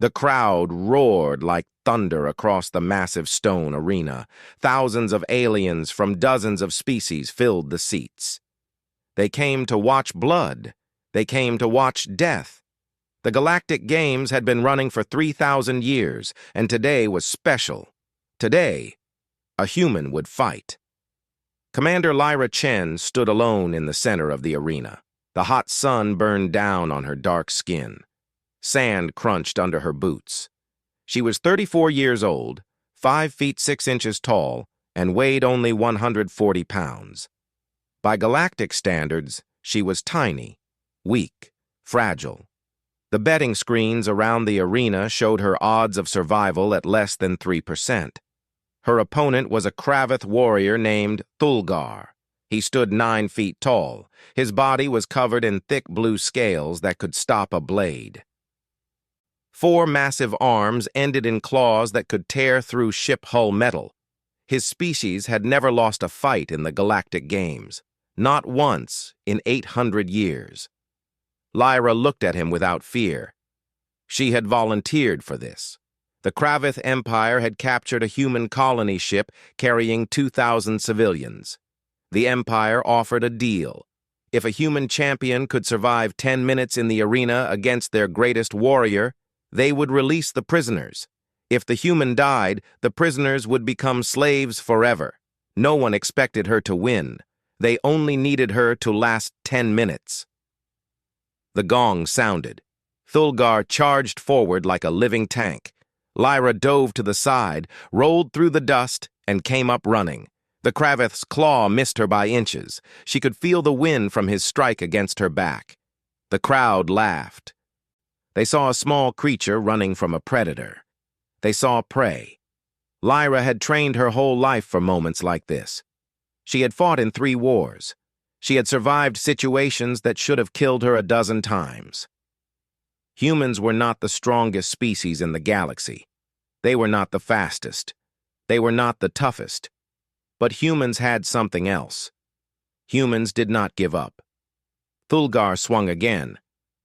The crowd roared like thunder across the massive stone arena. Thousands of aliens from dozens of species filled the seats. They came to watch blood. They came to watch death. The Galactic Games had been running for 3,000 years, and today was special. Today, a human would fight. Commander Lyra Chen stood alone in the center of the arena. The hot sun burned down on her dark skin. Sand crunched under her boots. She was 34 years old, 5 feet 6 inches tall, and weighed only 140 pounds. By galactic standards, she was tiny, weak, fragile. The betting screens around the arena showed her odds of survival at less than 3%. Her opponent was a Kravath warrior named Thulgar. He stood 9 feet tall. His body was covered in thick blue scales that could stop a blade. 4 massive arms ended in claws that could tear through ship hull metal. His species had never lost a fight in the Galactic Games, not once in 800 years. Lyra looked at him without fear. She had volunteered for this. The Kravath Empire had captured a human colony ship carrying 2,000 civilians. The Empire offered a deal. If a human champion could survive 10 minutes in the arena against their greatest warrior, they would release the prisoners. If the human died, the prisoners would become slaves forever. No one expected her to win. They only needed her to last 10 minutes. The gong sounded. Thulgar charged forward like a living tank. Lyra dove to the side, rolled through the dust, and came up running. The Kravath's claw missed her by inches. She could feel the wind from his strike against her back. The crowd laughed. They saw a small creature running from a predator. They saw prey. Lyra had trained her whole life for moments like this. She had fought in 3 wars. She had survived situations that should have killed her a dozen times. Humans were not the strongest species in the galaxy. They were not the fastest. They were not the toughest. But humans had something else. Humans did not give up. Thulgar swung again.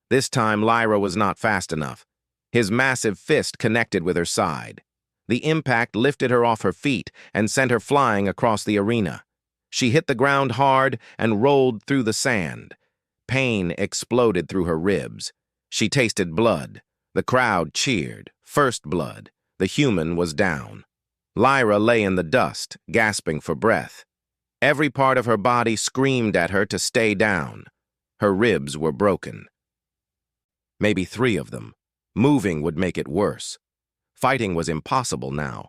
This time Lyra was not fast enough. His massive fist connected with her side. The impact lifted her off her feet and sent her flying across the arena. She hit the ground hard and rolled through the sand. Pain exploded through her ribs. She tasted blood. The crowd cheered. First blood. The human was down. Lyra lay in the dust, gasping for breath. Every part of her body screamed at her to stay down. Her ribs were broken. Maybe 3 of them. Moving would make it worse. Fighting was impossible now.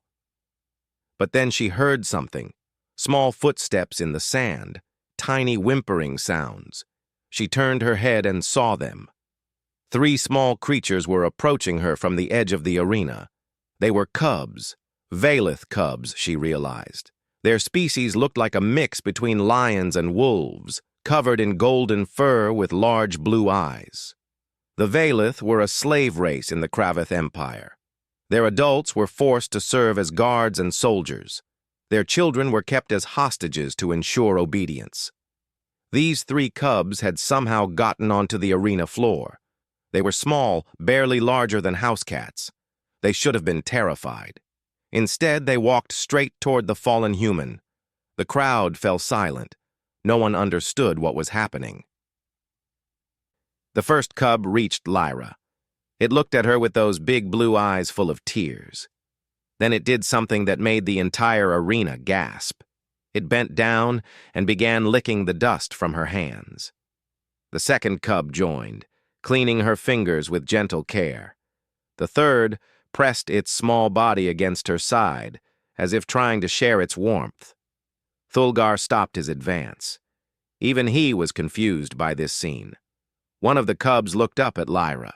But then she heard something. Small footsteps in the sand. Tiny whimpering sounds. She turned her head and saw them. 3 small creatures were approaching her from the edge of the arena. They were cubs. Valith cubs, she realized. Their species looked like a mix between lions and wolves, covered in golden fur with large blue eyes. The Valith were a slave race in the Kravath Empire. Their adults were forced to serve as guards and soldiers. Their children were kept as hostages to ensure obedience. These 3 cubs had somehow gotten onto the arena floor. They were small, barely larger than house cats. They should have been terrified. Instead, they walked straight toward the fallen human. The crowd fell silent. No one understood what was happening. The first cub reached Lyra. It looked at her with those big blue eyes full of tears. Then it did something that made the entire arena gasp. It bent down and began licking the dust from her hands. The second cub joined, cleaning her fingers with gentle care. The third pressed its small body against her side, as if trying to share its warmth. Thulgar stopped his advance. Even he was confused by this scene. One of the cubs looked up at Lyra.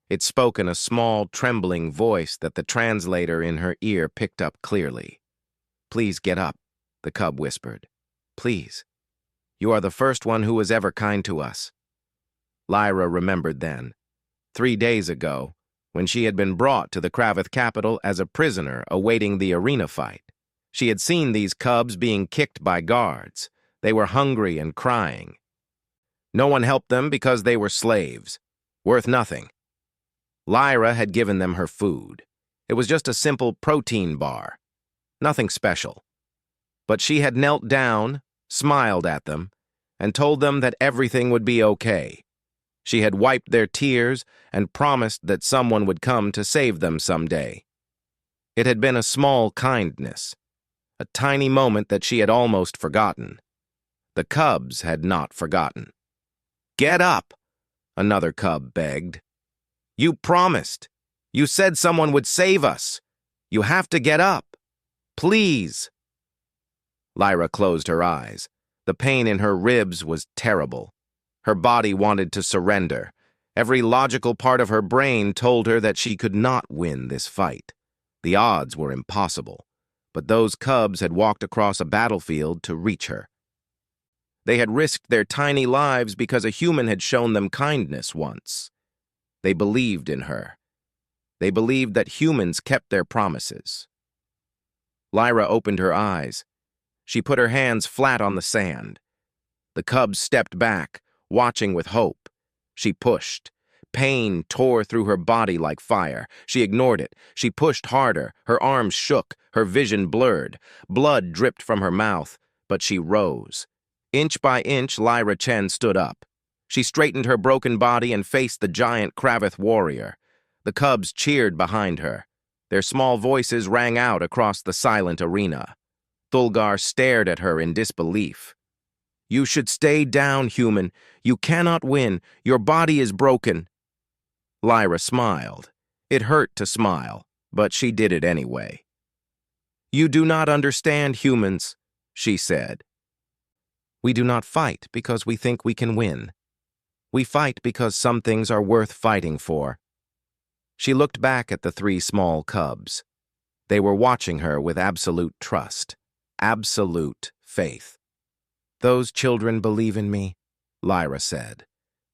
It spoke in a small, trembling voice that the translator in her ear picked up clearly. "Please get up," the cub whispered. "Please. You are the first one who was ever kind to us." Lyra remembered then. 3 days ago, when she had been brought to the Kravath capital as a prisoner awaiting the arena fight. She had seen these cubs being kicked by guards. They were hungry and crying. No one helped them because they were slaves, worth nothing. Lyra had given them her food. It was just a simple protein bar. Nothing special. But she had knelt down, smiled at them, and told them that everything would be okay. She had wiped their tears and promised that someone would come to save them someday. It had been a small kindness, a tiny moment that she had almost forgotten. The cubs had not forgotten. "Get up," another cub begged. "You promised. You said someone would save us. You have to get up. Please." Lyra closed her eyes. The pain in her ribs was terrible. Her body wanted to surrender. Every logical part of her brain told her that she could not win this fight. The odds were impossible, but those cubs had walked across a battlefield to reach her. They had risked their tiny lives because a human had shown them kindness once. They believed in her. They believed that humans kept their promises. Lyra opened her eyes. She put her hands flat on the sand. The cubs stepped back, watching with hope. She pushed. Pain tore through her body like fire. She ignored it. She pushed harder. Her arms shook. Her vision blurred. Blood dripped from her mouth, but she rose. Inch by inch, Lyra Chen stood up. She straightened her broken body and faced the giant Kravith warrior. The cubs cheered behind her. Their small voices rang out across the silent arena. Thulgar stared at her in disbelief. "You should stay down, human. You cannot win. Your body is broken." Lyra smiled. It hurt to smile, but she did it anyway. "You do not understand humans," she said. "We do not fight because we think we can win. We fight because some things are worth fighting for." She looked back at the three small cubs. They were watching her with absolute trust, absolute faith. "Those children believe in me," Lyra said.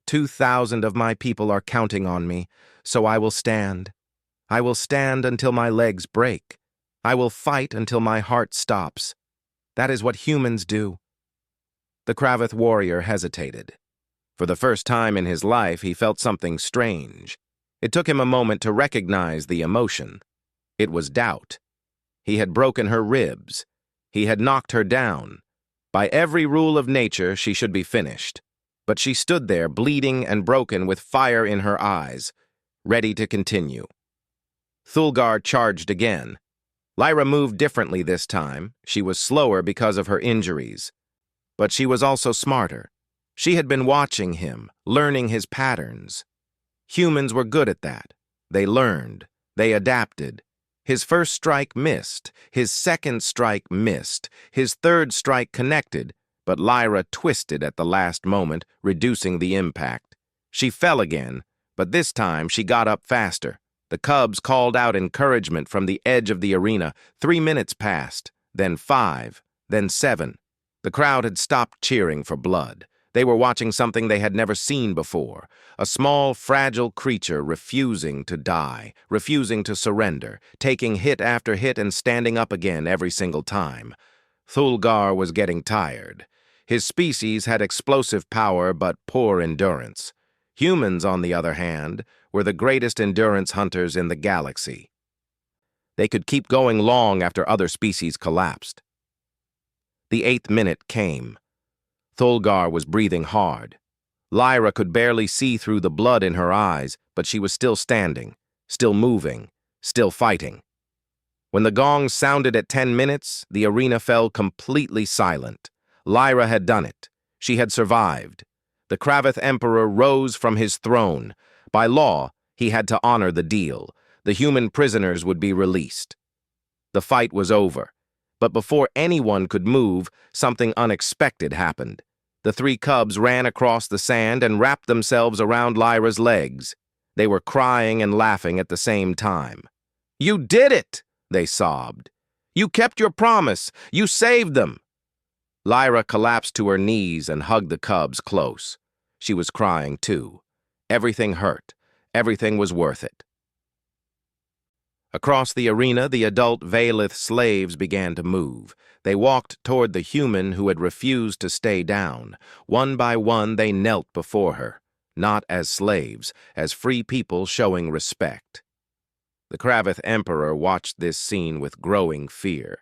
2,000 of my people are counting on me, so I will stand. I will stand until my legs break. I will fight until my heart stops. That is what humans do." The Kravith warrior hesitated. For the first time in his life, he felt something strange. It took him a moment to recognize the emotion. It was doubt. He had broken her ribs. He had knocked her down. By every rule of nature, she should be finished. But she stood there, bleeding and broken, with fire in her eyes, ready to continue. Thulgar charged again. Lyra moved differently this time. She was slower because of her injuries. But she was also smarter. She had been watching him, learning his patterns. Humans were good at that. They learned. They adapted. His first strike missed. His second strike missed. His third strike connected, but Lyra twisted at the last moment, reducing the impact. She fell again, but this time she got up faster. The cubs called out encouragement from the edge of the arena. 3 minutes passed, then 5, then 7. The crowd had stopped cheering for blood. They were watching something they had never seen before. A small, fragile creature refusing to die, refusing to surrender, taking hit after hit and standing up again every single time. Thulgar was getting tired. His species had explosive power but poor endurance. Humans, on the other hand, were the greatest endurance hunters in the galaxy. They could keep going long after other species collapsed. The 8th minute came. Thulgar was breathing hard. Lyra could barely see through the blood in her eyes, but she was still standing, still moving, still fighting. When the gong sounded at 10 minutes, the arena fell completely silent. Lyra had done it. She had survived. The Kravith Emperor rose from his throne. By law, he had to honor the deal. The human prisoners would be released. The fight was over. But before anyone could move, something unexpected happened. The 3 cubs ran across the sand and wrapped themselves around Lyra's legs. They were crying and laughing at the same time. "You did it!" they sobbed. "You kept your promise! You saved them!" Lyra collapsed to her knees and hugged the cubs close. She was crying too. Everything hurt. Everything was worth it. Across the arena, the adult Valith slaves began to move. They walked toward the human who had refused to stay down. One by one, they knelt before her. not as slaves, as free people showing respect. The Kravith Emperor watched this scene with growing fear.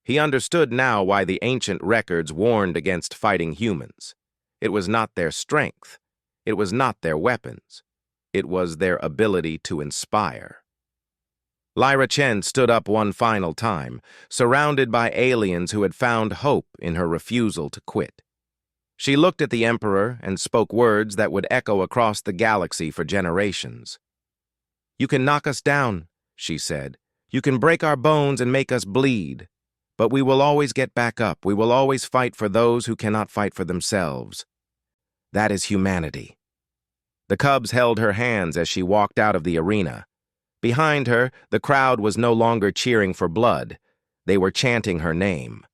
He understood now why the ancient records warned against fighting humans. It was not their strength. It was not their weapons. It was their ability to inspire. Lyra Chen stood up one final time, surrounded by aliens who had found hope in her refusal to quit. She looked at the Emperor and spoke words that would echo across the galaxy for generations. "You can knock us down," she said. "You can break our bones and make us bleed. But we will always get back up. We will always fight for those who cannot fight for themselves. That is humanity." The cubs held her hands as she walked out of the arena. Behind her, the crowd was no longer cheering for blood. They were chanting her name.